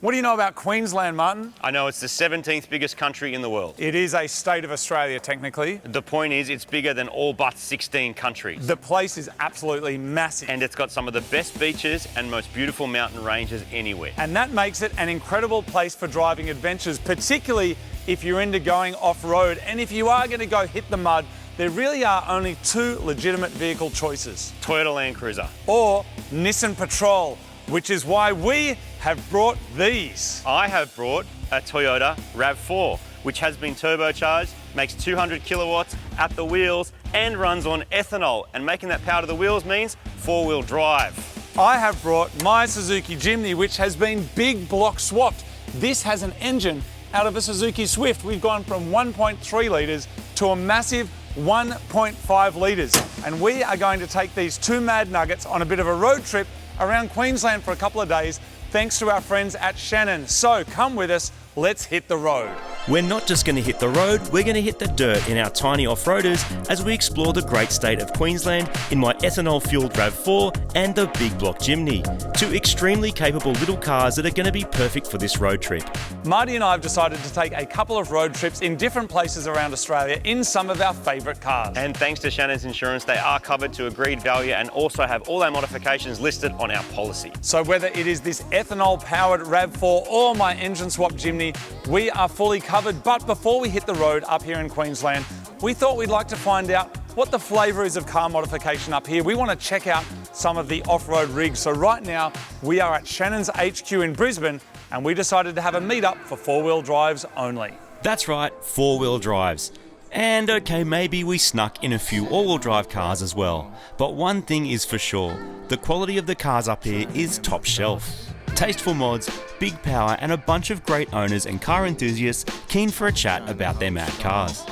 What do you know about Queensland, Martin? I know it's the 17th biggest country in the world. It is a state of Australia, technically. The point is, it's bigger than all but 16 countries. The place is absolutely massive. And it's got some of the best beaches and most beautiful mountain ranges anywhere. And that makes it an incredible place for driving adventures, particularly if you're into going off-road. And if you are going to go hit the mud, there really are only two legitimate vehicle choices. Toyota Land Cruiser. Or Nissan Patrol, which is why we have brought these. I have brought a Toyota RAV4, which has been turbocharged, makes 200 kilowatts at the wheels and runs on ethanol. And making that power to the wheels means four-wheel drive. I have brought my Suzuki Jimny, which has been big block swapped. This has an engine out of a Suzuki Swift. We've gone from 1.3 litres to a massive 1.5 litres. And we are going to take these two mad nuggets on a bit of a road trip around Queensland for a couple of days, thanks to our friends at Shannons. So come with us, let's hit the road. We're not just going to hit the road, we're going to hit the dirt in our tiny off-roaders as we explore the great state of Queensland in my ethanol-fueled RAV4 and the big block Jimny, two extremely capable little cars that are going to be perfect for this road trip. Marty and I have decided to take a couple of road trips in different places around Australia in some of our favourite cars. And thanks to Shannons Insurance, they are covered to agreed value and also have all our modifications listed on our policy. So whether it is this ethanol-powered RAV4 or my engine-swap Jimny, we are fully covered. But before we hit the road up here in Queensland, we thought we'd like to find out what the flavour is of car modification up here. We want to check out some of the off-road rigs. So right now, we are at Shannons HQ in Brisbane, and we decided to have a meet-up for four-wheel drives only. That's right, four-wheel drives. And okay, maybe we snuck in a few all-wheel drive cars as well. But one thing is for sure, the quality of the cars up here is top shelf. Tasteful mods, big power, and a bunch of great owners and car enthusiasts keen for a chat about their mad cars.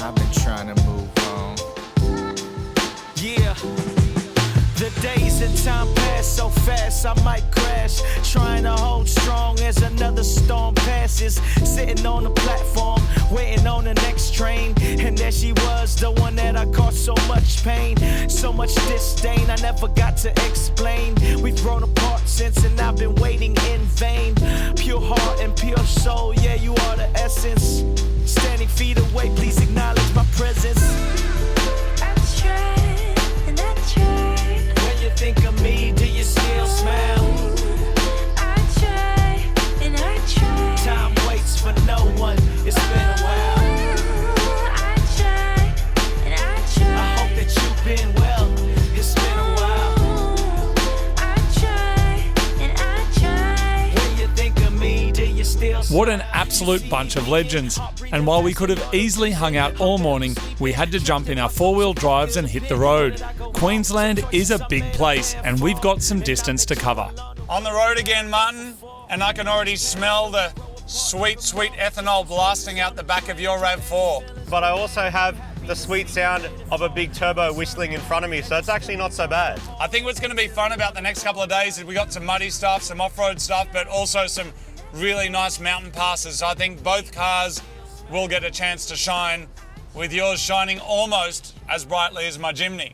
I've been trying to move on. Yeah. The days and time pass so fast, I might crash. Trying to hold strong as another storm passes. Sitting on the platform, waiting on the next train. And there she was, the one that I caused so much pain. So much disdain, I never got to explain. We've grown apart since, and I've been waiting in vain. Pure heart and pure soul, yeah, you are the essence. Standing feet away, please acknowledge my presence. That's right, and that's right. When you think of me, do you still smile? I try, and I try. Time waits for no one, it's been a while. I try, and I try. I hope that you've been well, it's been a while. I try, and I try. When you think of me, do you still smile? What an absolute bunch of legends. And while we could have easily hung out all morning, we had to jump in our four-wheel drives and hit the road. Queensland is a big place, and we've got some distance to cover. On the road again, Martin, and I can already smell the sweet, sweet ethanol blasting out the back of your RAV4. But I also have the sweet sound of a big turbo whistling in front of me, so it's actually not so bad. I think what's going to be fun about the next couple of days is we got some muddy stuff, some off-road stuff, but also some really nice mountain passes. So I think both cars will get a chance to shine, with yours shining almost as brightly as my Jimny.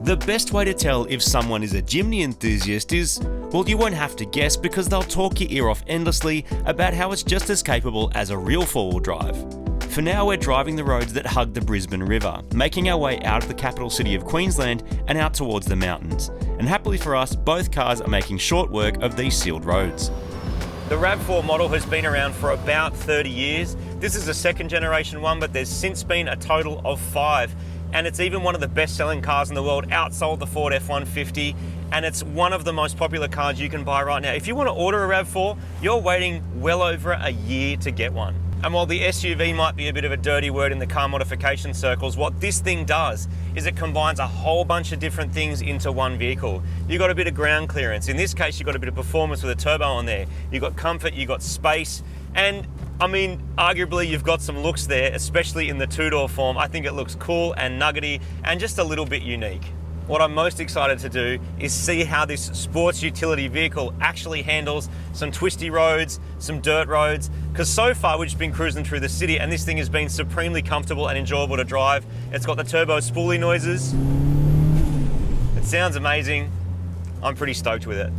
The best way to tell if someone is a Jimny enthusiast is, well, you won't have to guess because they'll talk your ear off endlessly about how it's just as capable as a real four-wheel drive. For now, we're driving the roads that hug the Brisbane River, making our way out of the capital city of Queensland and out towards the mountains. And happily for us, both cars are making short work of these sealed roads. The RAV4 model has been around for about 30 years. This is a second generation one, but there's since been a total of 5. And it's even one of the best-selling cars in the world, outsold the Ford F-150, and it's one of the most popular cars you can buy right now. If you want to order a RAV4, you're waiting well over a year to get one. And while the SUV might be a bit of a dirty word in the car modification circles, what this thing does is it combines a whole bunch of different things into one vehicle. You've got a bit of ground clearance. In this case, you've got a bit of performance with a turbo on there. You've got comfort, you've got space, and I mean, arguably you've got some looks there, especially in the two-door form. I think it looks cool and nuggety and just a little bit unique. What I'm most excited to do is see how this sports utility vehicle actually handles some twisty roads, some dirt roads, because so far we've just been cruising through the city and this thing has been supremely comfortable and enjoyable to drive. It's got the turbo spoolie noises. It sounds amazing. I'm pretty stoked with it.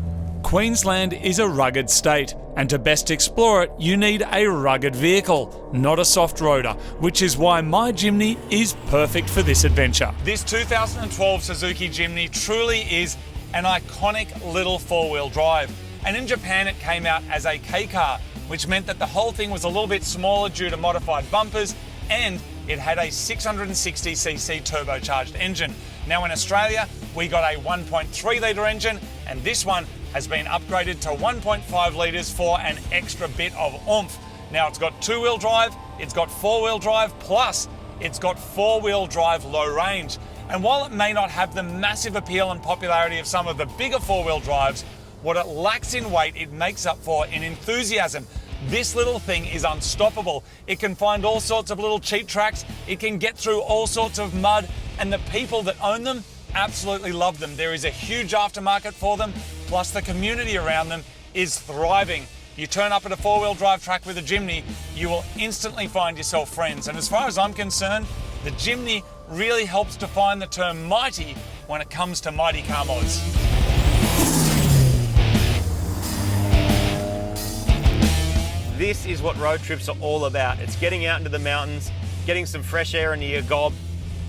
Queensland is a rugged state, and to best explore it, you need a rugged vehicle, not a soft roader, which is why my Jimny is perfect for this adventure. This 2012 Suzuki Jimny truly is an iconic little four-wheel drive. And in Japan it came out as a K car, which meant that the whole thing was a little bit smaller due to modified bumpers, and it had a 660cc turbocharged engine. Now in Australia, we got a 1.3 litre engine, and this one has been upgraded to 1.5 litres for an extra bit of oomph. Now it's got two-wheel drive, it's got four-wheel drive, plus it's got four-wheel drive low range. And while it may not have the massive appeal and popularity of some of the bigger four-wheel drives, what it lacks in weight, it makes up for in enthusiasm. This little thing is unstoppable. It can find all sorts of little cheat tracks, it can get through all sorts of mud, and the people that own them absolutely love them. There is a huge aftermarket for them, plus the community around them is thriving. You turn up at a four-wheel drive track with a Jimny, you will instantly find yourself friends. And as far as I'm concerned, the Jimny really helps define the term mighty when it comes to mighty car mods. This is what road trips are all about. It's getting out into the mountains, getting some fresh air into your gob,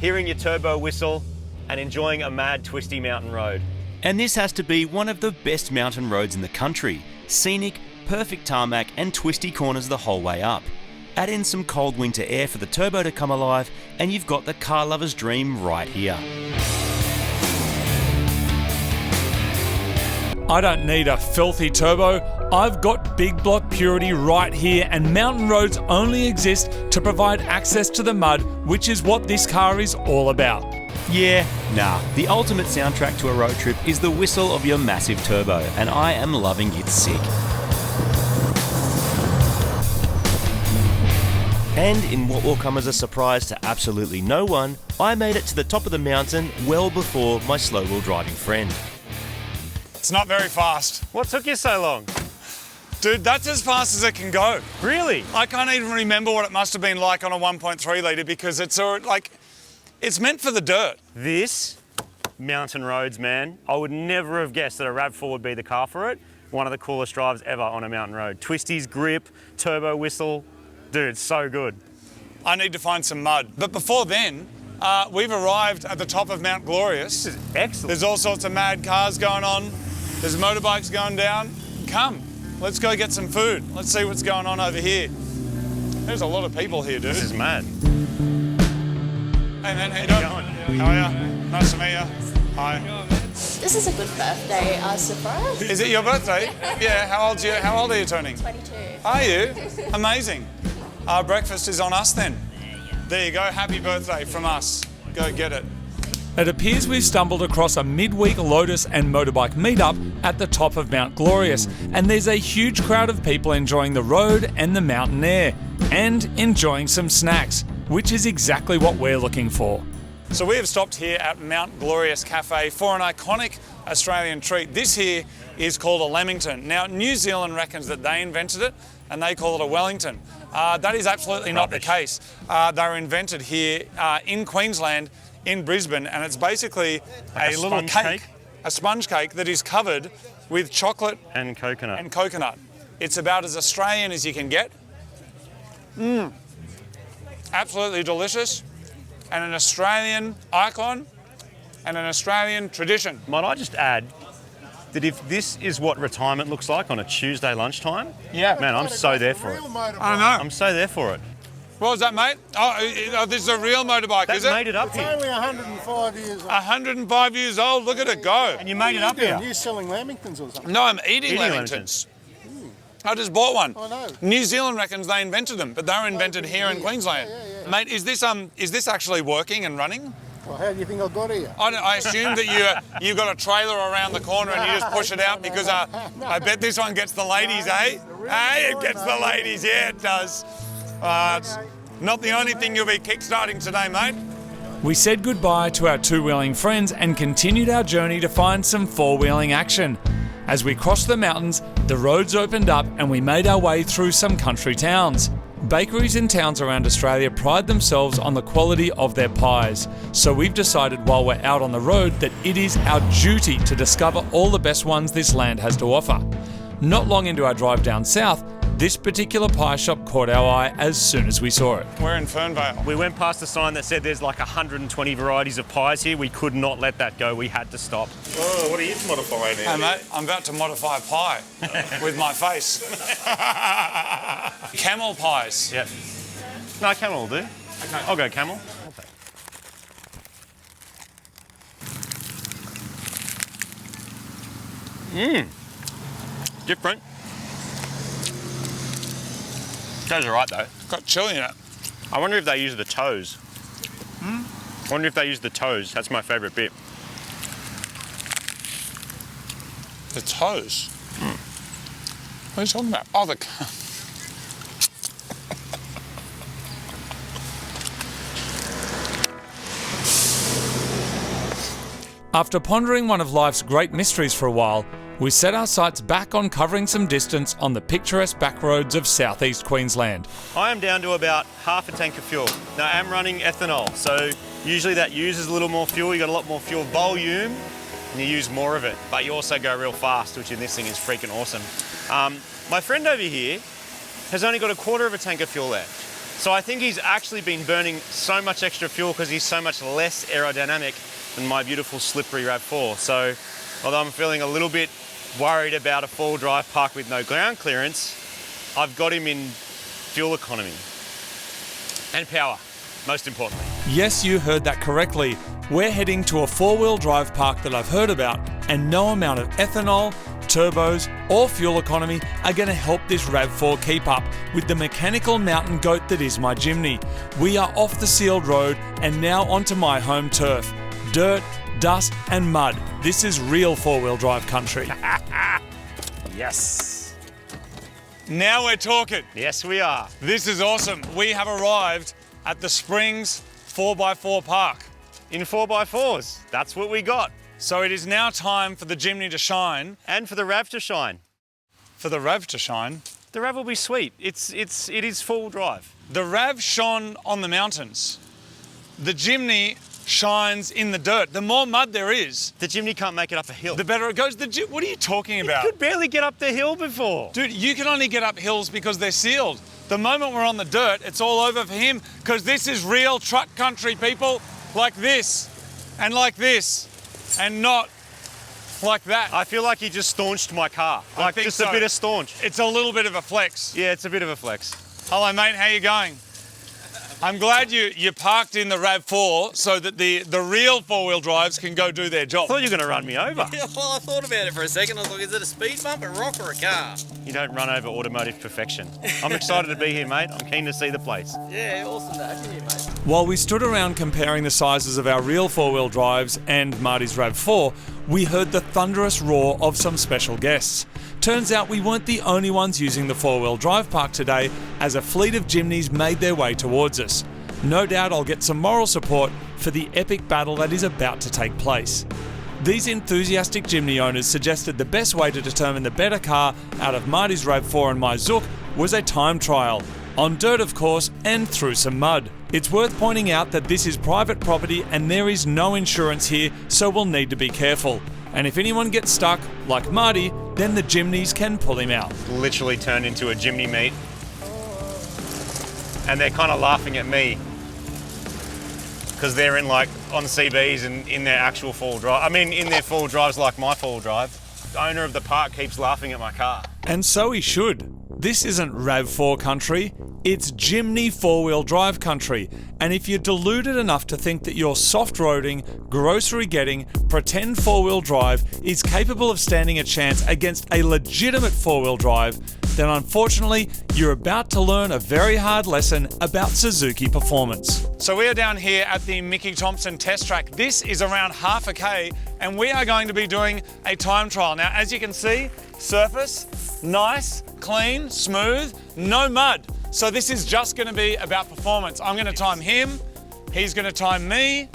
hearing your turbo whistle, and enjoying a mad, twisty mountain road. And this has to be one of the best mountain roads in the country. Scenic, perfect tarmac, and twisty corners the whole way up. Add in some cold winter air for the turbo to come alive, and you've got the car lover's dream right here. I don't need a filthy turbo. I've got big block purity right here, and mountain roads only exist to provide access to the mud, which is what this car is all about. Yeah, nah, the ultimate soundtrack to a road trip is the whistle of your massive turbo, and I am loving it sick. And in what will come as a surprise to absolutely no one, I made it to the top of the mountain well before my slow-wheel driving friend. It's not very fast. What took you so long? Dude, that's as fast as it can go. Really? I can't even remember what it must have been like on a 1.3 litre because it's meant for the dirt. This, mountain roads, man. I would never have guessed that a RAV4 would be the car for it. One of the coolest drives ever on a mountain road. Twisties, grip, turbo whistle. Dude, it's so good. I need to find some mud. But before then, we've arrived at the top of Mount Glorious. This is excellent. There's all sorts of mad cars going on. There's motorbikes going down. Come, let's go get some food. Let's see what's going on over here. There's a lot of people here, dude. This is mad. Hey man, how you doing? How are you? Nice to meet you. Hi. This is a good birthday surprise. Is it your birthday? Yeah, how old are you turning? 22. Are you? Amazing. Our breakfast is on us then. There you go, happy birthday from us. Go get it. It appears we've stumbled across a midweek Lotus and motorbike meetup at the top of Mount Glorious, and there's a huge crowd of people enjoying the road and the mountain air, and enjoying some snacks, which is exactly what we're looking for. So we have stopped here at Mount Glorious Cafe for an iconic Australian treat. This here is called a Lamington. Now, New Zealand reckons that they invented it, and they call it a Wellington. That is absolutely not the case. They were invented here in Queensland, in Brisbane, and it's basically a little cake, a sponge cake that is covered with chocolate and coconut. It's about as Australian as you can get. Absolutely delicious, and an Australian icon and an Australian tradition. Might I just add that if this is what retirement looks like on a Tuesday lunchtime, yeah, man, I'm so there for it. I know. I'm so there for it. What was that, mate? Oh, this is a real motorbike, is it? Made it up here. Only 105 years old. 105 years old, look at it go. And you made it up here. You're selling Lamingtons or something? No, I'm eating Lamingtons. I just bought one. I know. New Zealand reckons they invented them, but they were invented here in Queensland. Yeah. Mate, is this actually working and running? Well, how do you think I got here? I assume that you've got a trailer around the corner and you just push it out because I bet this one gets the ladies, eh? Hey, it gets the ladies, yeah, it does. It's not the only thing you'll be kickstarting today, mate. We said goodbye to our two-wheeling friends and continued our journey to find some four-wheeling action. As we crossed the mountains, the roads opened up and we made our way through some country towns. Bakeries in towns around Australia pride themselves on the quality of their pies, so we've decided while we're out on the road that it is our duty to discover all the best ones this land has to offer. Not long into our drive down south, this particular pie shop caught our eye as soon as we saw it. We're in Fernvale. We went past a sign that said there's like 120 varieties of pies here. We could not let that go. We had to stop. Oh, what are you modifying now? Hey mate, I'm about to modify a pie with my face. Camel pies. Yep. No, camel will do. Okay. I'll go camel. Different. Those are right though. Got chili in it. I wonder if they use the toes. I wonder if they use the toes. That's my favourite bit. The toes? What are you talking about? Oh, the... After pondering one of life's great mysteries for a while, we set our sights back on covering some distance on the picturesque back roads of southeast Queensland. I am down to about half a tank of fuel. Now I am running ethanol, so usually that uses a little more fuel. You got a lot more fuel volume and you use more of it, but you also go real fast, which in this thing is freaking awesome. My friend over here has only got a quarter of a tank of fuel left. So I think he's actually been burning so much extra fuel because he's so much less aerodynamic than my beautiful slippery RAV4. So although I'm feeling a little bit worried about a four-wheel drive park with no ground clearance, I've got him in fuel economy and power, most importantly. Yes, you heard that correctly. We're heading to a four-wheel drive park that I've heard about, and no amount of ethanol, turbos, or fuel economy are going to help this RAV4 keep up with the mechanical mountain goat that is my Jimny. We are off the sealed road and now onto my home turf. Dirt, dust and mud. This is real four-wheel drive country. Yes. Now we're talking. Yes, we are. This is awesome. We have arrived at the Springs 4x4 park. In 4x4s, that's what we got. So it is now time for the Jimny to shine. And for the RAV to shine. For the RAV to shine. The RAV will be sweet. It is four-wheel drive. The RAV shone on the mountains. The Jimny shines in the dirt. The more mud there is, The Jimny can't make it up a hill. the better it goes. What are you talking about? You could barely get up the hill before. Dude, you can only get up hills because they're sealed. The moment we're on the dirt, it's all over for him because this is real truck country, people. Like this, and not like that. I feel like he just staunched my car. Like think just so. a bit of staunch. It's a little bit of a flex. Yeah, it's a bit of a flex. Hello, mate. How you going? I'm glad you parked in the RAV4 so that the real four-wheel drives can go do their job. I thought you were going to run me over. Yeah, well, I thought about it for a second. I was like, is it a speed bump, a rock, or a car? You don't run over automotive perfection. I'm excited to be here, mate. I'm keen to see the place. Yeah, awesome to have you here, mate. While we stood around comparing the sizes of our real four-wheel drives and Marty's RAV4, we heard the thunderous roar of some special guests. Turns out we weren't the only ones using the four-wheel drive park today, as a fleet of Jimnys made their way towards us. No doubt I'll get some moral support for the epic battle that is about to take place. These enthusiastic Jimny owners suggested the best way to determine the better car out of Marty's RAV4 and my Zook was a time trial. On dirt, of course, and through some mud. It's worth pointing out that this is private property and there is no insurance here, so we'll need to be careful. And if anyone gets stuck, like Marty, then the Jimnys can pull him out. Literally turned into a Jimny meet. And they're kind of laughing at me because they're in like on CBs and in their actual four-wheel drive. I mean, in their four-wheel drives like my four-wheel drive. The owner of the park keeps laughing at my car. And so he should. This isn't RAV4 country, it's Jimny four-wheel drive country. And if you're deluded enough to think that your soft-roading, grocery-getting, pretend four-wheel drive is capable of standing a chance against a legitimate four-wheel drive, then unfortunately, you're about to learn a very hard lesson about Suzuki performance. So we are down here at the Mickey Thompson test track. This is around half a K, and we are going to be doing a time trial. Now, as you can see, surface, nice, clean, smooth, no mud. So this is just going to be about performance. I'm going to time him, he's going to time me,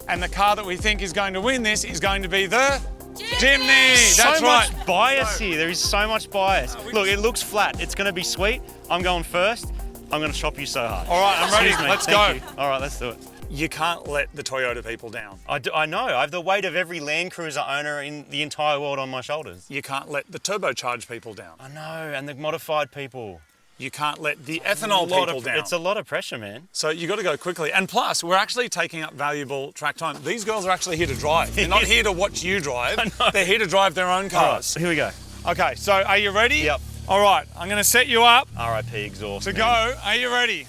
and the car that we think is going to win this is going to be the Jimny. That's right. So much bias here. There is so much bias. Look, it looks flat. It's going to be sweet. I'm going first. I'm going to chop you so hard. All right, I'm ready. Excuse me. Let's Thank go. you. All right, let's do it. You can't let the Toyota people down. I know. I have the weight of every Land Cruiser owner in the entire world on my shoulders. You can't let the turbocharged people down. I know, and the modified people. You can't let the ethanol people down. It's a lot of pressure, man. So you got to go quickly. And plus, we're actually taking up valuable track time. These girls are actually here to drive. They're not here to watch you drive. They're here to drive their own cars. All right, here we go. Okay, so are you ready? Yep. All right, I'm going to set you up RIP exhaust. to man. go. Are you ready?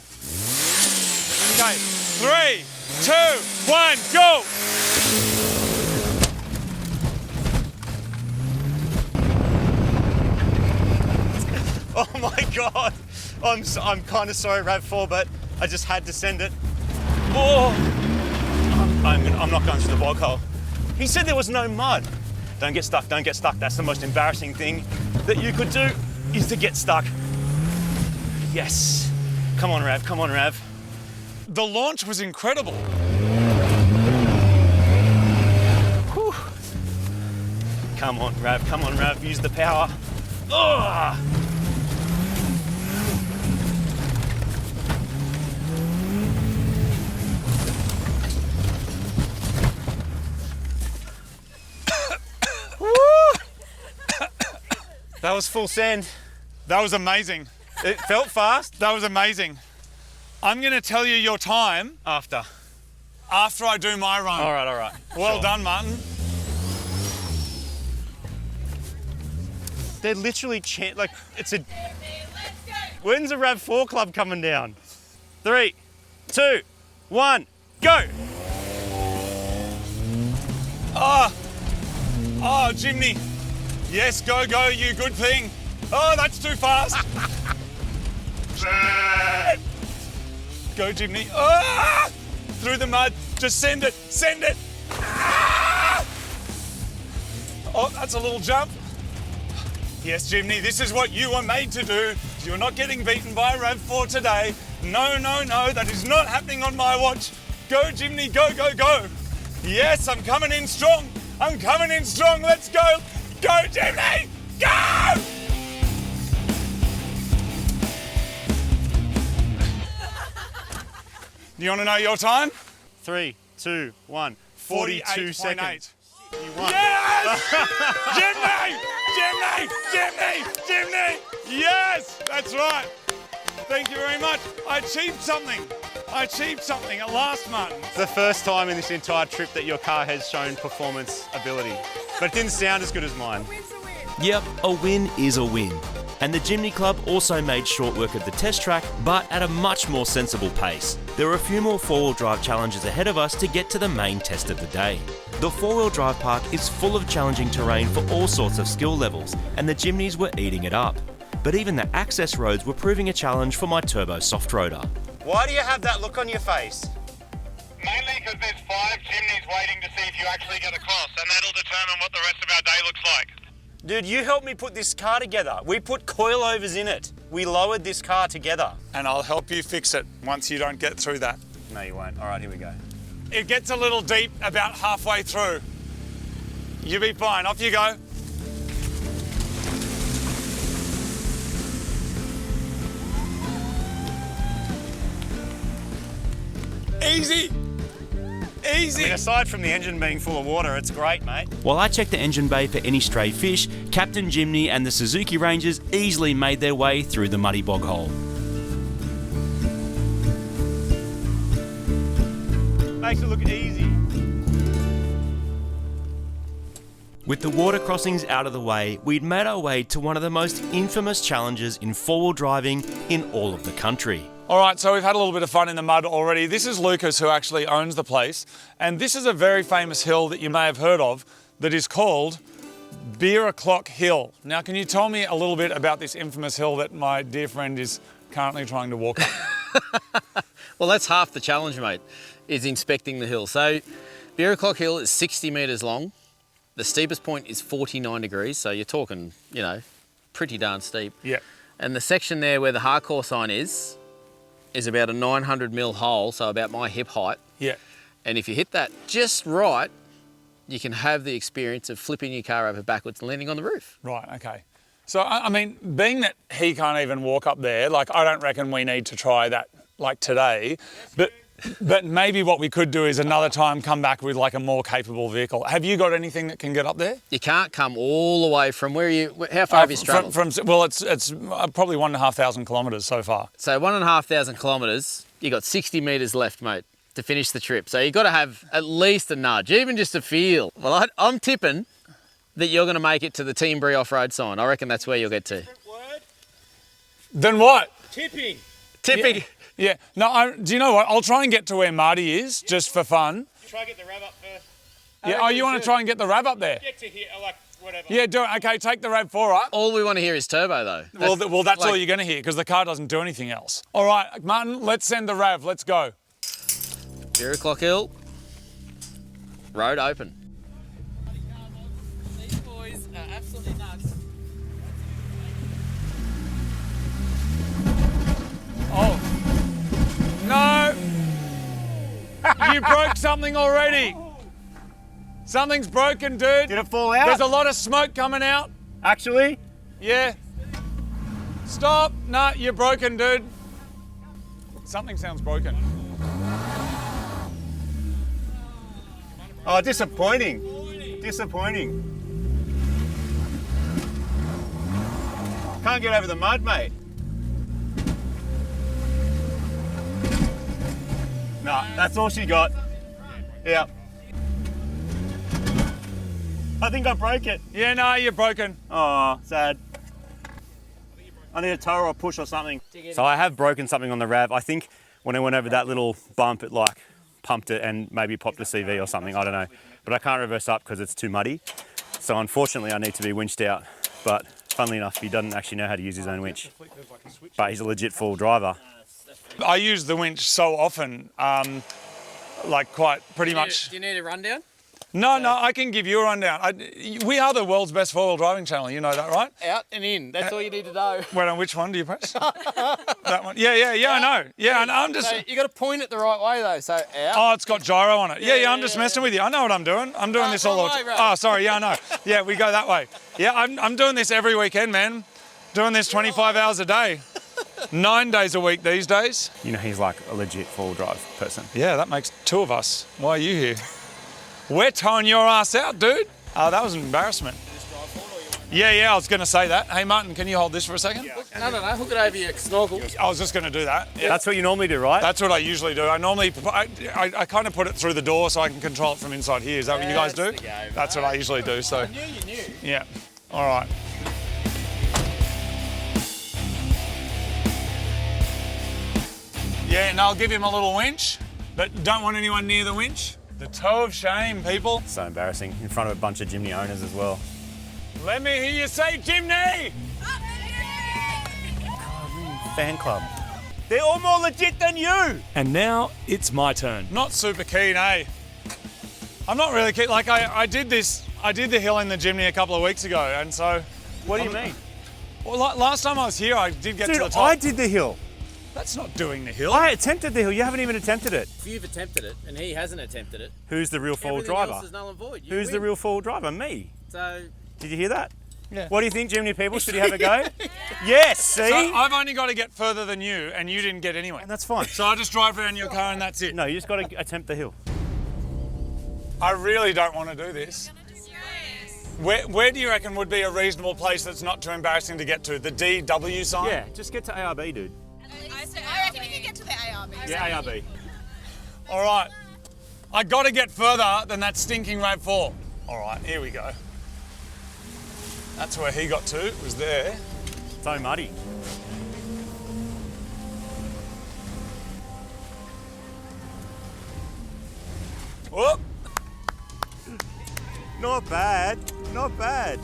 Okay, 3, 2, 1, go! Oh my God. I'm kind of sorry, RAV4, but I just had to send it. Oh! I'm not going through the bog hole. He said there was no mud. Don't get stuck, don't get stuck. That's the most embarrassing thing that you could do, is to get stuck. Yes. Come on, Rav, come on, Rav. The launch was incredible. Whew. Come on, Rav, use the power. Oh! That was full send. That was amazing. It felt fast. That was amazing. I'm going to tell you your time After I do my run. All right. Well Sure. done, Martin. They're literally like, it's a... When's the RAV4 club coming down? 3, 2, 1, go! Oh, Jimny. Yes, go, you good thing. Oh, that's too fast. Go, Jimny. Ah! Through the mud. Just send it. Ah! Oh, that's a little jump. Yes, Jimny, this is what you were made to do. You're not getting beaten by RAV4 today. No, that is not happening on my watch. Go, Jimny, go. Yes, I'm coming in strong. Let's go. Go, Jimny, go! You want to know your time? 3, 2, 1, 42 seconds. You won. Yes! Jimny! Yes, that's right. Thank you very much. I achieved something at last, Martin. It's the first time in this entire trip that your car has shown performance ability. But it didn't sound as good as mine. Yep, a win is a win. And the Jimny Club also made short work of the test track, but at a much more sensible pace. There are a few more four-wheel drive challenges ahead of us to get to the main test of the day. The four-wheel drive park is full of challenging terrain for all sorts of skill levels, and the Jimnys were eating it up. But even the access roads were proving a challenge for my turbo soft roader. Why do you have that look on your face? Mainly because there's 5 chimneys waiting to see if you actually get across, and that'll determine what the rest of our day looks like. Dude, you helped me put this car together. We put coilovers in it. We lowered this car together. And I'll help you fix it once you don't get through that. No, you won't. All right, here we go. It gets a little deep about halfway through. You'll be fine. Off you go. Easy. I mean, aside from the engine being full of water, it's great, mate. While I checked the engine bay for any stray fish, Captain Jimny and the Suzuki Rangers easily made their way through the muddy bog hole. Makes it look easy. With the water crossings out of the way, we'd made our way to one of the most infamous challenges in four-wheel driving in all of the country. All right, so we've had a little bit of fun in the mud already. This is Lucas, who actually owns the place. And this is a very famous hill that you may have heard of that is called Beer O'Clock Hill. Now, can you tell me a little bit about this infamous hill that my dear friend is currently trying to walk up? Well, that's half the challenge, mate, is inspecting the hill. So, Beer O'Clock Hill is 60 metres long. The steepest point is 49 degrees, so you're talking, you know, pretty darn steep. Yeah. And the section there where the hardcore sign is about a 900mm hole, so about my hip height. Yeah. And if you hit that just right, you can have the experience of flipping your car over backwards and landing on the roof. Right, okay. So, I mean, being that he can't even walk up there, like, I don't reckon we need to try that, like, today. But maybe what we could do is another time come back with, like, a more capable vehicle. Have you got anything that can get up there? You can't come all the way from where how far have you travelled? Well, it's probably 1,500 kilometres so far. So 1,500 kilometres, you got 60 metres left, mate, to finish the trip. So you've got to have at least a nudge, even just a feel. Well, I'm tipping that you're going to make it to the Teambury off-road sign. I reckon that's where you'll get to. Then what? Tipping. Tipping. Yeah. No, do you know what? I'll try and get to where Marty is, just for fun. Try to get the RAV up first. Yeah. Oh, you want to try and get the RAV up there? Get to here, like, whatever. Yeah, do it. Okay, take the RAV4 up. All we want to hear is turbo, though. Well, that's all you're going to hear, because the car doesn't do anything else. All right, Martin, let's send the RAV. Let's go. Clock Hill. Road open. These boys are absolutely nuts. Oh. No. You broke something already. Something's broken, dude. Did it fall out? There's a lot of smoke coming out. Actually? Yeah. Stop. No, you're broken, dude. Something sounds broken. Oh, disappointing. Disappointing. Can't get over the mud, mate. No, that's all she got. Yeah. I think I broke it. Yeah, no, you're broken. Oh, sad. I need a tow or a push or something. So I have broken something on the RAV. I think when I went over that little bump, it like pumped it and maybe popped a CV or something, I don't know. But I can't reverse up because it's too muddy. So unfortunately I need to be winched out. But funnily enough, he doesn't actually know how to use his own winch. But he's a legit full driver. I use the winch so often, like pretty much. Do you need a rundown? No, I can give you a rundown. We are the world's best four-wheel driving channel, you know that, right? Out and in, that's all you need to know. Wait, on which one do you press? That one? Yeah, I know. Yeah, and I'm just... So you got to point it the right way though, so out. Oh, it's got gyro on it. Yeah, I'm just messing with you. I know what I'm doing. I'm doing this all the time. Oh, sorry, yeah, I know. Yeah, we go that way. Yeah, I'm doing this every weekend, man. Doing this 25 hours a day. 9 days a week these days. You know, he's like a legit four-wheel drive person. Yeah, that makes two of us. Why are you here? We're towing your ass out, dude. Oh, that was an embarrassment. Yeah, I was going to say that. Hey, Martin, can you hold this for a second? No, hook it over your snorkel. I was just going to do that. Yeah. That's what you normally do, right? That's what I usually do. I kind of put it through the door so I can control it from inside here. Is that what you guys do? That's what I usually do. So. I knew you knew. Yeah. All right. Yeah, and I'll give him a little winch, but don't want anyone near the winch. The toe of shame, people. So embarrassing, in front of a bunch of Jimny owners as well. Let me hear you say Jimny! Fan club. They're all more legit than you! And now it's my turn. Not super keen, eh? I'm not really keen. Like, I did the hill in the Jimny a couple of weeks ago, and so... What do you mean? Well, last time I was here, I did get to the top. I did the hill. That's not doing the hill. I attempted the hill. You haven't even attempted it. You've attempted it, and he hasn't attempted it. Who's the real four-wheel Everything driver? else is null and void. Who's the real four-wheel driver? Me. So... Did you hear that? Yeah. What do you think, Jimny people? Should he have a go? Yes, see? So I've only got to get further than you, and you didn't get anywhere. And that's fine. So I just drive around your car and that's it. No, you just got to attempt the hill. I really don't want to do this. Where do you reckon would be a reasonable place that's not too embarrassing to get to? The DW sign? Yeah, just get to ARB, dude. I reckon you can get to the ARB. Yeah, ARB. All right. I got to get further than that stinking RAV4. All right, here we go. That's where he got to, was there. So muddy. Whoop. Not bad, not bad.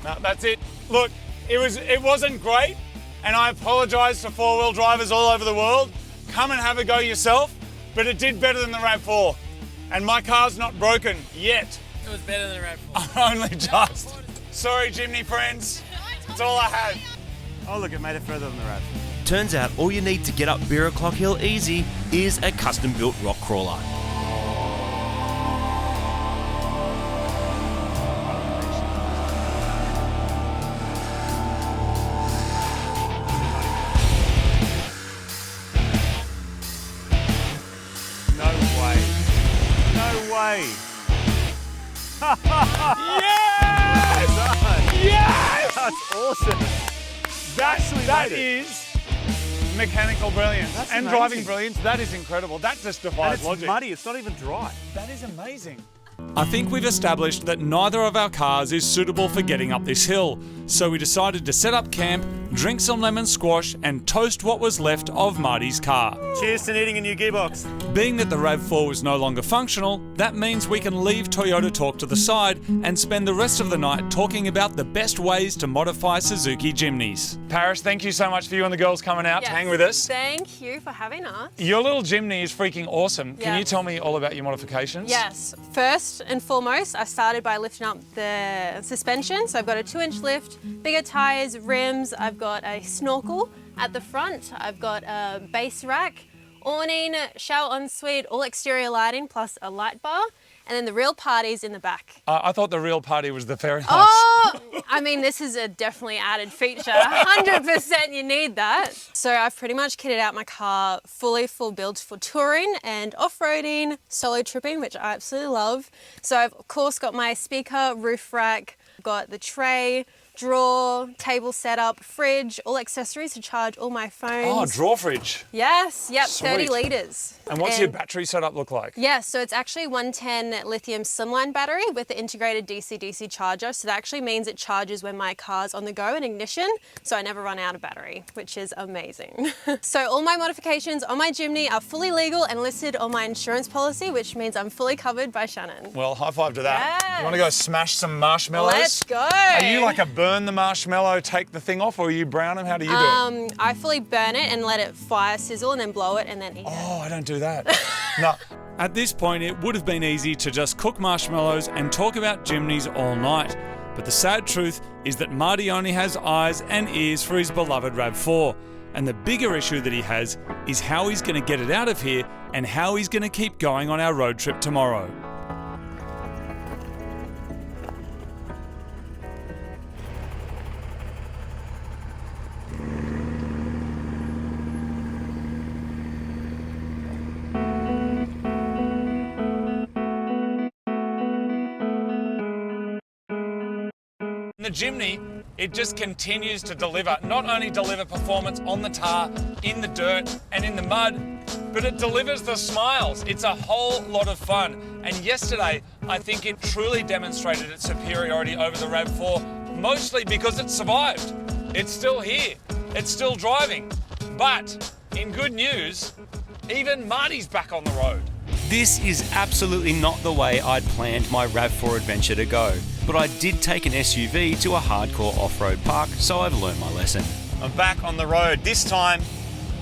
No, that's it. Look, it wasn't great, and I apologise to four-wheel drivers all over the world. Come and have a go yourself, but it did better than the RAV4. And my car's not broken yet. It was better than the RAV4. Only just. Sorry, Jimny friends. That's all I had. Oh look, it made it further than the RAV. Turns out all you need to get up Beer O'Clock Hill easy is a custom-built rock crawler. No way. No way. Yes! Yes! That's awesome. That is mechanical brilliance and amazing. driving brilliance. That is incredible. That just And defies it's logic. muddy, it's not even dry. That is amazing. I think we've established that neither of our cars is suitable for getting up this hill, so we decided to set up camp, drink some lemon squash, and toast what was left of Marty's car. Cheers to needing a new gearbox. Being that the RAV4 was no longer functional, that means we can leave Toyota Talk to the side and spend the rest of the night talking about the best ways to modify Suzuki Jimnys. Paris, thank you so much for you and the girls coming out to hang with us. Thank you for having us. Your little Jimny is freaking awesome. Can Yeah. you tell me all about your modifications? Yes, first and foremost, I started by lifting up the suspension. So I've got a 2-inch lift, bigger tires, rims, I've got a snorkel at the front, I've got a base rack, awning, shower ensuite, all exterior lighting, plus a light bar, and then the real party's in the back. I thought the real party was the fairy lights. Oh, I mean, this is a definitely added feature. 100% you need that. So I've pretty much kitted out my car fully full built for touring and off-roading, solo tripping, which I absolutely love. So I've of course got my speaker, roof rack, got the tray, drawer, table setup, fridge, all accessories to charge all my phones. Oh, drawer fridge. Yes, yep, 30 Sweet. litres. And what's your battery setup look like? Yeah, so it's actually 110 lithium slimline battery with the integrated DC-DC charger. So that actually means it charges when my car's on the go in ignition, so I never run out of battery, which is amazing. So all my modifications on my Jimny are fully legal and listed on my insurance policy, which means I'm fully covered by Shannon. Well, high five to that. Yes. You want to go smash some marshmallows? Let's go. Are you like a burn the marshmallow, take the thing off, or you brown them? How do you do it? I fully burn it and let it fire sizzle and then blow it and then eat it. Oh, I don't do that. No. At this point, it would have been easy to just cook marshmallows and talk about Jimnys all night. But the sad truth is that Marty only has eyes and ears for his beloved RAV4. And the bigger issue that he has is how he's going to get it out of here and how he's going to keep going on our road trip tomorrow. The Jimny, it just continues to deliver. Not only deliver performance on the tar, in the dirt and in the mud, but it delivers the smiles. It's a whole lot of fun. And yesterday, I think it truly demonstrated its superiority over the RAV4, mostly because it survived. It's still here. It's still driving. But in good news, even Marty's back on the road. This is absolutely not the way I'd planned my RAV4 adventure to go, but I did take an SUV to a hardcore off-road park, so I've learned my lesson. I'm back on the road, this time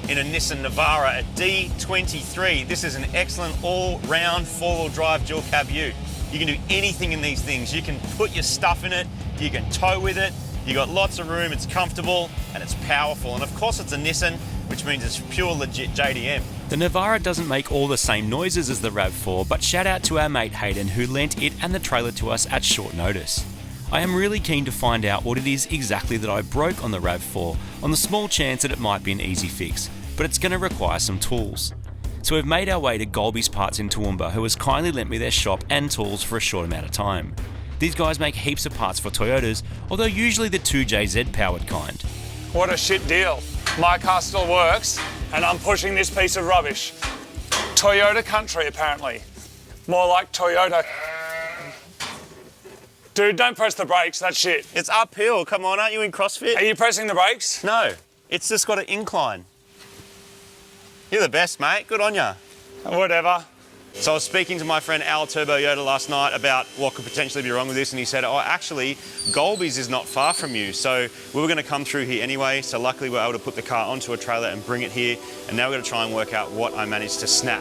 in a Nissan Navara, a D23. This is an excellent all-round four-wheel drive dual cab ute. You can do anything in these things. You can put your stuff in it, you can tow with it, you got lots of room, it's comfortable, and it's powerful. And of course it's a Nissan, which means it's pure legit JDM. The Navara doesn't make all the same noises as the RAV4, but shout out to our mate Hayden who lent it and the trailer to us at short notice. I am really keen to find out what it is exactly that I broke on the RAV4, on the small chance that it might be an easy fix, but it's going to require some tools. So we've made our way to Golby's Parts in Toowoomba, who has kindly lent me their shop and tools for a short amount of time. These guys make heaps of parts for Toyotas, although usually the 2JZ powered kind. What a shit deal. My car still works, and I'm pushing this piece of rubbish. Toyota country, apparently. More like Toyota. Dude, don't press the brakes, that's shit. It's uphill, come on, aren't you in CrossFit? Are you pressing the brakes? No, it's just got an incline. You're the best, mate, good on ya. Whatever. So I was speaking to my friend Al Turbo Yoda last night about what could potentially be wrong with this, and he said, oh, actually, Golby's is not far from you. So we were going to come through here anyway, so luckily we were able to put the car onto a trailer and bring it here, and now we're going to try and work out what I managed to snap.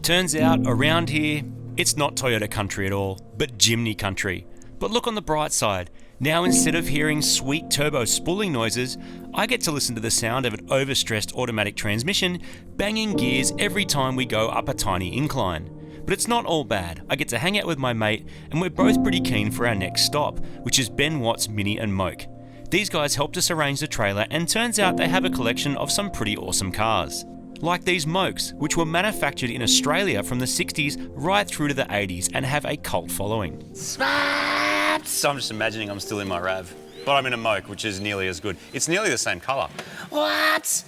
Turns out, around here, it's not Toyota country at all, but Jimny country. But look on the bright side. Now instead of hearing sweet turbo spooling noises, I get to listen to the sound of an overstressed automatic transmission banging gears every time we go up a tiny incline. But it's not all bad. I get to hang out with my mate and we're both pretty keen for our next stop, which is Ben Watt's Mini and Moke. These guys helped us arrange the trailer and turns out they have a collection of some pretty awesome cars. Like these Mokes, which were manufactured in Australia from the 60s right through to the 80s and have a cult following. So I'm just imagining I'm still in my RAV, but I'm in a Moke, which is nearly as good. It's nearly the same colour. What?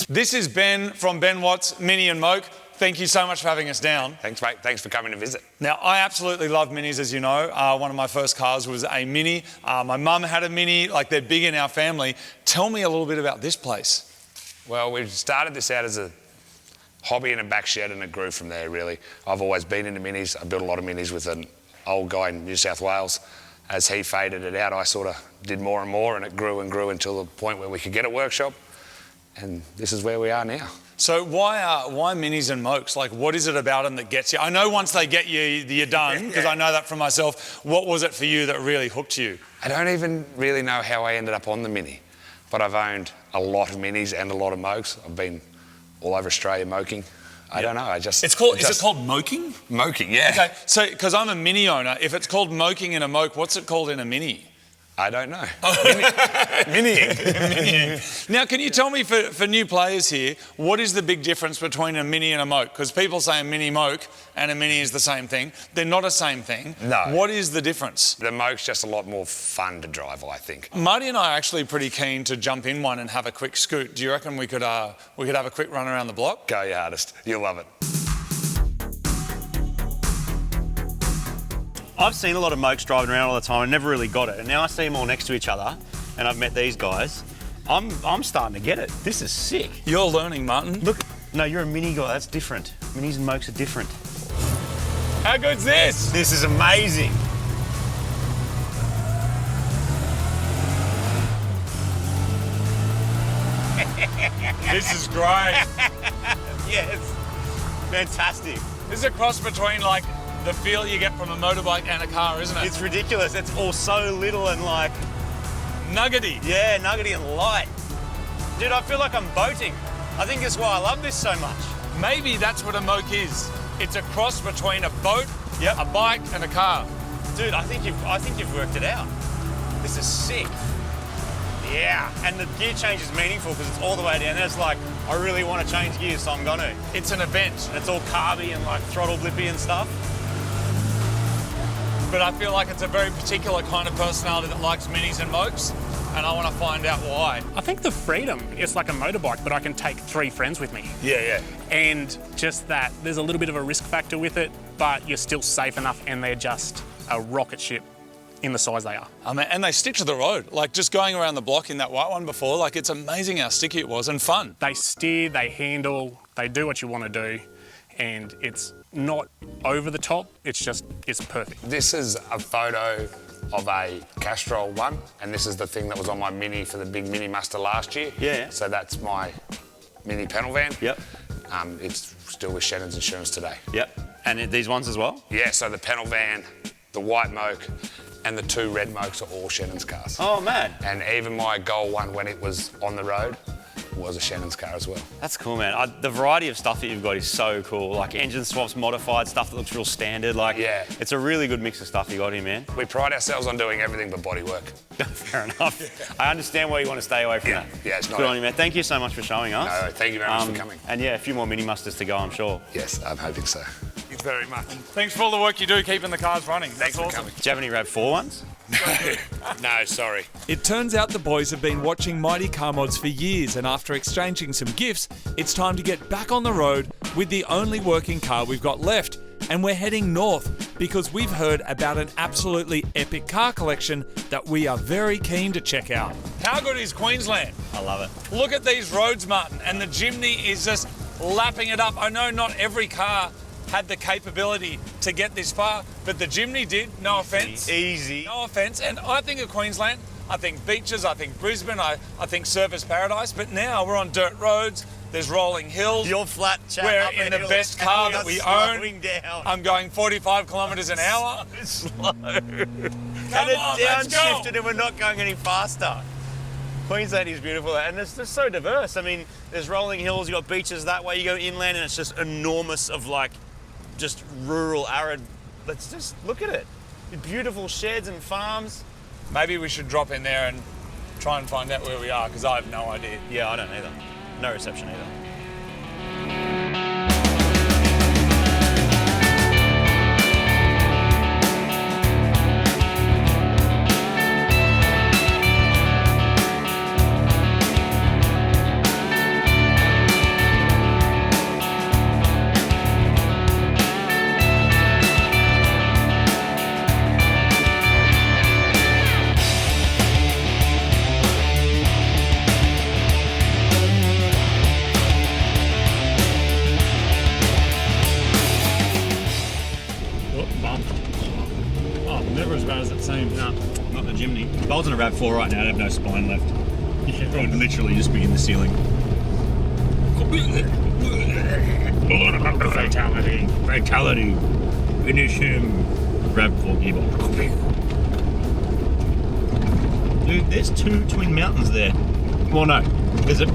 This is Ben from Ben Watt's Mini and Moke. Thank you so much for having us down. Thanks, mate. Thanks for coming to visit. Now, I absolutely love Minis, as you know. One of my first cars was a Mini. My mum had a Mini, like they're big in our family. Tell me a little bit about this place. Well, we started this out as a hobby in a back shed and it grew from there, really. I've always been into Minis. I built a lot of Minis with an old guy in New South Wales. As he faded it out, I sort of did more and more and it grew and grew until the point where we could get a workshop. And this is where we are now. So why Minis and Mokes? Like, what is it about them that gets you? I know once they get you, you're done, because I know that from myself. What was it for you that really hooked you? I don't even really know how I ended up on the Mini, but I've owned a lot of Minis and a lot of Mokes. I've been all over Australia moking. I don't know, Is it called moking? Moking, yeah. Okay, so, because I'm a Mini owner, if it's called moking in a Moke, what's it called in a Mini? I don't know. Miniing. Now, can you tell me, for new players here, what is the big difference between a Mini and a Moke? Because people say a Mini Moke and a Mini is the same thing. They're not the same thing. No. What is the difference? The Moke's just a lot more fun to drive, I think. Marty and I are actually pretty keen to jump in one and have a quick scoot. Do you reckon we could have a quick run around the block? Go your hardest. You'll love it. I've seen a lot of Mokes driving around all the time and never really got it. And now I see them all next to each other and I've met these guys. I'm starting to get it. This is sick. You're learning, Martin. Look, no, you're a Mini guy. That's different. Minis and Mokes are different. How good's this? This is amazing. This is great. Yes, fantastic. This is a cross between, like, the feel you get from a motorbike and a car, isn't it? It's ridiculous. It's all so little and like... nuggety. Yeah, nuggety and light. Dude, I feel like I'm boating. I think that's why I love this so much. Maybe that's what a Moke is. It's a cross between a boat, a bike and a car. Dude, I think you've worked it out. This is sick. Yeah, and the gear change is meaningful because it's all the way down there. It's like, I really want to change gears, so I'm gonna. It's an event. And it's all carby and like throttle blippy and stuff. But I feel like it's a very particular kind of personality that likes Minis and Mokes, and I want to find out why. I think the freedom, it's like a motorbike, but I can take 3 friends with me. Yeah. And just that, there's a little bit of a risk factor with it, but you're still safe enough and they're just a rocket ship in the size they are. I mean, and they stick to the road. Like, just going around the block in that white one before, like, it's amazing how sticky it was and fun. They steer, they handle, they do what you want to do, and it's not over the top, it's perfect. This is a photo of a Castrol one, and this is the thing that was on my Mini for the big Mini muster last year. Yeah. So that's my Mini panel van. Yep. It's still with Shannons Insurance today. Yep. And these ones as well? Yeah, so the panel van, the white Moke, and the 2 red Mokes are all Shannons cars. Oh, man. And even my Gold one, when it was on the road, was a Shannons car as well. That's cool, man. The variety of stuff that you've got is so cool. Like engine swaps, modified stuff that looks real standard. Like, yeah. It's a really good mix of stuff you got here, man. We pride ourselves on doing everything but bodywork. Fair enough. I understand why you want to stay away from that. Yeah, it's not. Good on you, man. Thank you so much for showing us. No, thank you very much for coming. And yeah, a few more Mini Musters to go, I'm sure. Yes, I'm hoping so. Thank you very much. Thanks for all the work you do keeping the cars running. That's awesome. Do you have any RAV4 ones? No, sorry. It turns out the boys have been watching Mighty Car Mods for years, and after exchanging some gifts, it's time to get back on the road with the only working car we've got left. And we're heading north because we've heard about an absolutely epic car collection that we are very keen to check out. How good is Queensland? I love it. Look at these roads, Martin, and the Jimny is just lapping it up. I know not every car had the capability to get this far, but the Jimny did, no offence. Easy. No offence, and I think of Queensland, I think beaches, I think Brisbane, I think surfers paradise. But now we're on dirt roads. There's rolling hills. You're flat chat. We're in the best car that we own. Down. I'm going 45 kilometres an hour. Slow. And let's it's go. downshifted and we're not going any faster. Queensland is beautiful and it's just so diverse. I mean, there's rolling hills, you've got beaches that way, you go inland and it's just enormous of like, just rural, arid. Let's just look at it. Beautiful sheds and farms. Maybe we should drop in there and try and find out where we are, because I have no idea. Yeah, I don't either. No reception either. Never as bad as it seems. No, not the Jimny. If I was on a RAV4 right now, I'd have no spine left. Yeah, It would literally just be in the ceiling. Fatality. Fatality. Finish him. RAV4 gearbox. Dude, there's 2 twin mountains there. Well, no. There's a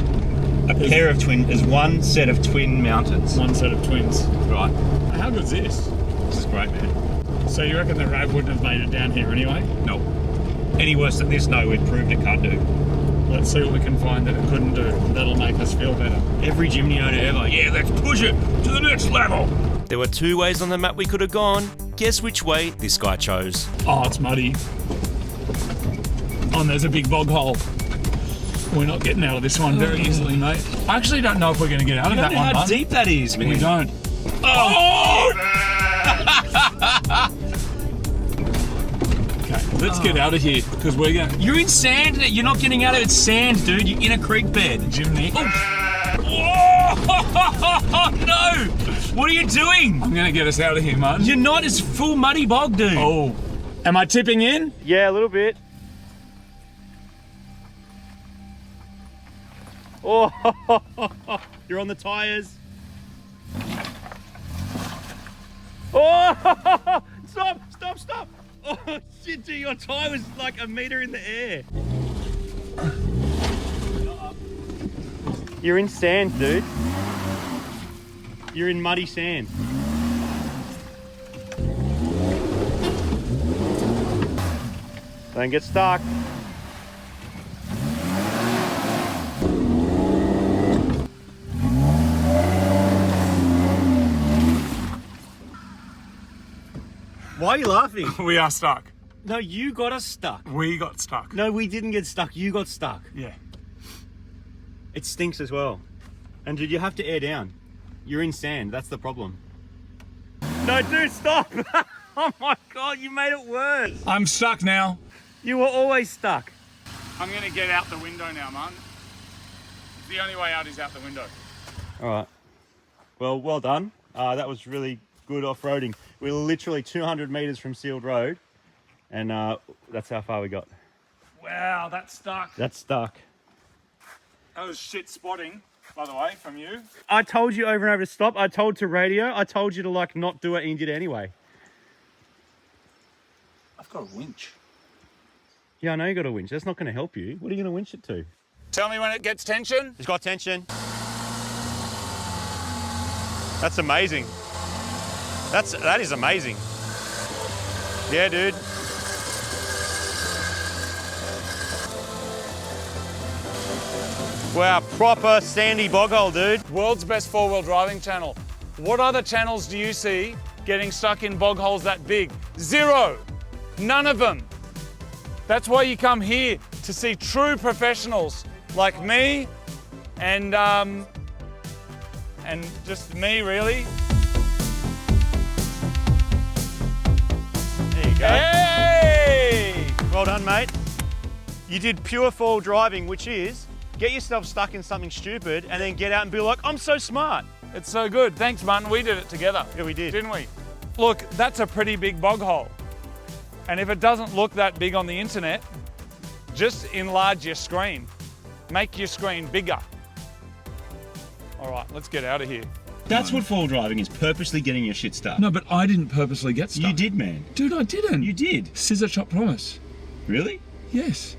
pair of twin. There's one set of twin mountains. One set of twins. Right. How good's this? This is great, man. So you reckon the RAV wouldn't have made it down here anyway? No. Any worse than this? No, we've proved it can't do. Let's see what we can find that it couldn't do. That'll make us feel better. Every Jimny owner ever. Yeah, let's push it to the next level. There were 2 ways on the map we could have gone. Guess which way this guy chose. Oh, it's muddy. Oh, and there's a big bog hole. We're not getting out of this one very easily, mate. I actually don't know if we're going to get out of that one, how bud. deep that is, man. We don't. Oh! Okay, let's get out of here, because we're going... You're in sand. You're not getting out of it. It's sand, dude. You're in a creek bed. Jimny. Oh, no! What are you doing? I'm going to get us out of here, Martin. You're not. It's full muddy bog, dude. Oh. Am I tipping in? Yeah, a little bit. Oh, You're on the tyres. oh! Stop! Stop! Stop! Oh, shit, dude. Your tyre was like a metre in the air. You're in sand, dude. You're in muddy sand. Don't get stuck. Why are you laughing? We are stuck. No, you got us stuck. We got stuck. No, we didn't get stuck. You got stuck. Yeah. It stinks as well. And dude, you have to air down. You're in sand. That's the problem. No, dude, stop! Oh my God, you made it worse. I'm stuck now. You were always stuck. I'm going to get out the window now, Martin. The only way out is out the window. All right. Well done. That was really good off-roading. We're literally 200 metres from Sealed Road, and that's how far we got. Wow, that's stuck. That's stuck. That was shit spotting, by the way, from you. I told you over and over to stop. I told to radio. I told you to like not do it, and you did it anyway. I've got a winch. Yeah, I know you got a winch. That's not going to help you. What are you going to winch it to? Tell me when it gets tension. It's got tension. That's amazing. That is amazing. Yeah, dude. Wow, proper sandy bog hole, dude. World's best four-wheel driving channel. What other channels do you see getting stuck in bog holes that big? Zero. None of them. That's why you come here, to see true professionals like me and just me, really. There you go. Hey! Well done, mate. You did pure four-wheel driving, which is get yourself stuck in something stupid and then get out and be like, I'm so smart. It's so good. Thanks, Martin. We did it together. Yeah, we did. Didn't we? Look, that's a pretty big bog hole. And if it doesn't look that big on the internet, Just enlarge your screen. Make your screen bigger. All right, let's get out of here. That's what four-wheel driving is, purposely getting your shit stuck. No, but I didn't purposely get stuck. You did, man. Dude, I didn't. You did. Scissor chop promise. Really? Yes.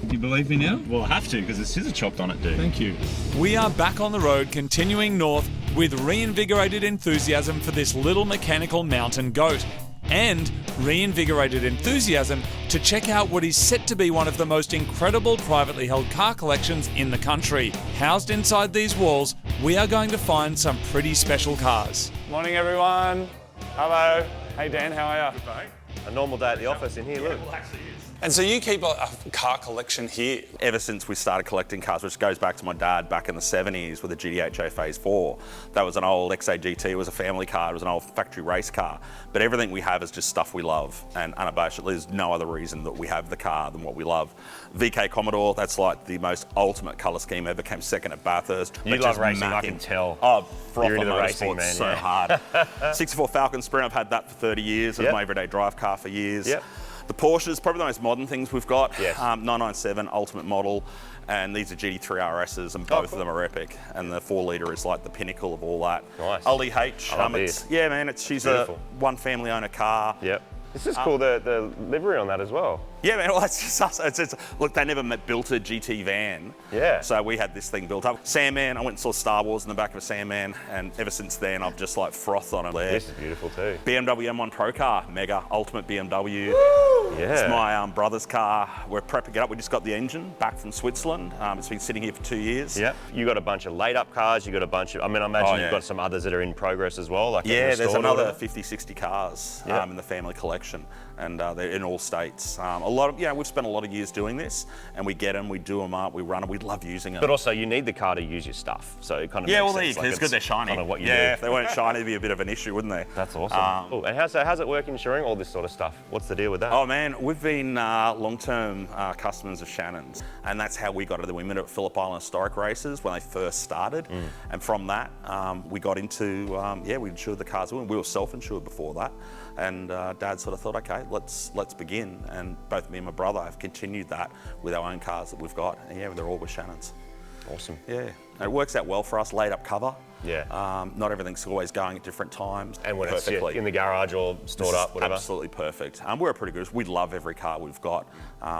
You believe me now? Well, I have to, because the scissor chopped on it, dude. Thank you. We are back on the road, continuing north with reinvigorated enthusiasm for this little mechanical mountain goat. And reinvigorated enthusiasm to check out what is set to be one of the most incredible privately held car collections in the country. Housed inside these walls, we are going to find some pretty special cars. Morning, everyone. Hello. Hey, Dan, how are you? A normal day at the office in here, look. And so you keep a car collection here? Ever since we started collecting cars, which goes back to my dad back in the 70s with the GTHO Phase 4. That was an old XA-GT, it was a family car, it was an old factory race car. But everything we have is just stuff we love. And unabashedly, there's no other reason that we have the car than what we love. VK Commodore, that's like the most ultimate colour scheme ever, came second at Bathurst. You love racing, I can tell. Oh, froth You're on into the racing, motorsport man, so yeah. hard. 64 Falcon Sprint, I've had that for 30 years. It was my everyday drive car for years. Yep. The Porsche is probably the most modern things we've got. Yes. 997 Ultimate Model, and these are GT3 RSs, and both of them are epic. And the 4 litre is like the pinnacle of all that. Nice. Oldie H. I love these. Yeah, man, she's Beautiful. a one family owner car. Yep. This is cool, the livery on that as well. Yeah, man, well, that's just us. Look, they never built a GT van. Yeah. So we had this thing built up. Sandman, I went and saw Star Wars in the back of a Sandman, and ever since then, I've just like frothed on it. This is beautiful too. BMW M1 Pro car, mega, ultimate BMW. Woo! Yeah. It's my brother's car. We're prepping it up. We just got the engine back from Switzerland. It's been sitting here for 2 years. Yep. You got a bunch of laid up cars, you got a bunch of, I imagine you've got some others that are in progress as well. Like Yeah, there's another 50, 60 cars Yep. in the family collection, and they're in all states. A lot of, we've spent a lot of years doing this, and we get them, we do them up, we run them, we love using them. But also, you need the car to use your stuff, so it kind of Yeah, makes well, sense. it's because they're shiny. Kind of what you do. If they weren't shiny, it'd be a bit of an issue, wouldn't they? That's awesome. Cool. And how's it work insuring all this sort of stuff? What's the deal with that? Oh man, we've been long-term customers of Shannons, and that's how we got into it. We met at Phillip Island Historic Races when they first started, and from that we got into, we insured the cars. We were self-insured before that, and Dad sort of thought, okay, let's begin, and both me and my brother have continued that with our own cars that we've got, and they're all with Shannons. Awesome. Yeah, and it works out well for us, laid up cover. Yeah. Not everything's always going at different times. And when perfectly. it's in the garage or stored up, whatever. Absolutely perfect. We're pretty good. We love every car we've got.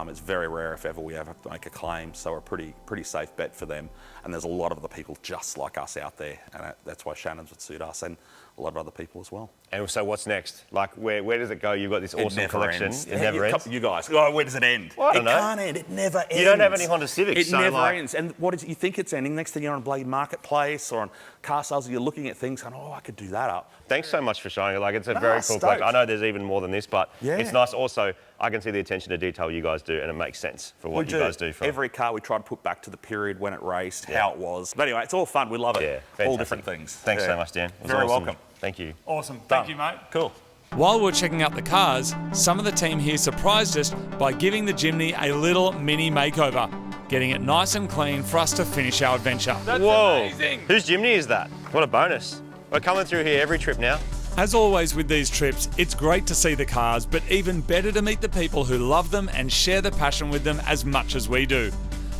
It's very rare if ever we ever have to make a claim, so we're a pretty safe bet for them. And there's a lot of other people just like us out there, and that's why Shannons would suit us, and a lot of other people as well. And so what's next? Like, where does it go? You've got this awesome collection. Ends. It never ends? You guys, where does it end? Well, I don't know. It can't end. It never ends. You don't have any Honda Civics. It never ends. And what is it? You think it's ending. Next thing you're on a bloody marketplace or on car sales, you're looking at things going, I could do that up. Thanks so much for showing it. Like, it's a very cool collection. I know there's even more than this, but it's nice. Also, I can see the attention to detail you guys do, and it makes sense for what you guys do. Every car we try to put back to the period when it raced, how it was. But anyway, it's all fun. We love it. Yeah, all different things. Thanks so much, Dan. It was Very awesome. welcome. Thank you. Awesome. Thank you, mate. Cool. While we're checking out the cars, some of the team here surprised us by giving the Jimny a little mini makeover, getting it nice and clean for us to finish our adventure. That's amazing. Whose Jimny is that? What a bonus. We're coming through here every trip now. As always with these trips, it's great to see the cars, but even better to meet the people who love them and share the passion with them as much as we do.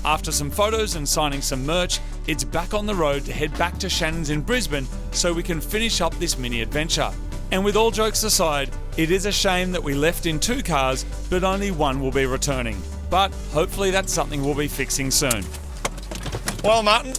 After some photos and signing some merch, it's back on the road to head back to Shannons in Brisbane so we can finish up this mini adventure. And with all jokes aside, it is a shame that we left in 2 cars, but only one will be returning. But hopefully that's something we'll be fixing soon. Well, Martin,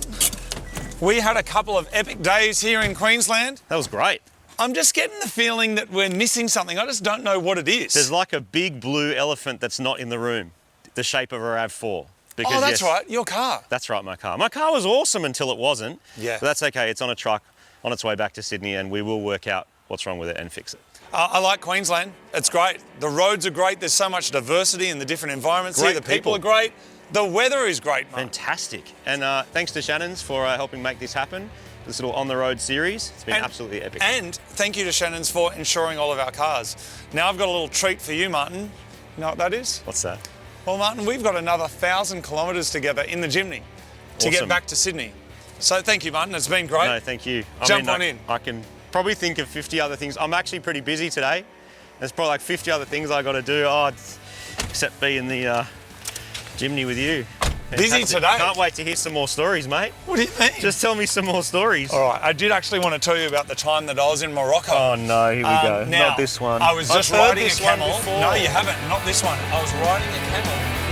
we had a couple of epic days here in Queensland. That was great. I'm just getting the feeling that we're missing something. I just don't know what it is. There's like a big blue elephant that's not in the room, the shape of a RAV4. Because, that's right, your car. That's right, my car. My car was awesome until it wasn't. Yeah. But that's okay, it's on a truck on its way back to Sydney, and we will work out what's wrong with it and fix it. I like Queensland. It's great. The roads are great. There's so much diversity in the different environments here. The people are great. The weather is great, mate. Fantastic. And thanks to Shannons for helping make this happen. This little on-the-road series. It's been absolutely epic. And thank you to Shannons for insuring all of our cars. Now I've got a little treat for you, Martin. You know what that is? What's that? Well, Martin, we've got another 1,000 kilometres together in the Jimny to get back to Sydney. So thank you, Martin. It's been great. No, thank you. Jump on in. I can probably think of 50 other things. I'm actually pretty busy today. There's probably like 50 other things I got to do, except be in the Jimny with you. Busy Fantastic. today. Can't wait to hear some more stories, mate. What do you mean? Just tell me some more stories. All right, I did actually want to tell you about the time that I was in Morocco. Oh no, here we go. Now, Not this one. I was just I've heard riding a this one camel. before. No, you haven't. Not this one. I was riding a camel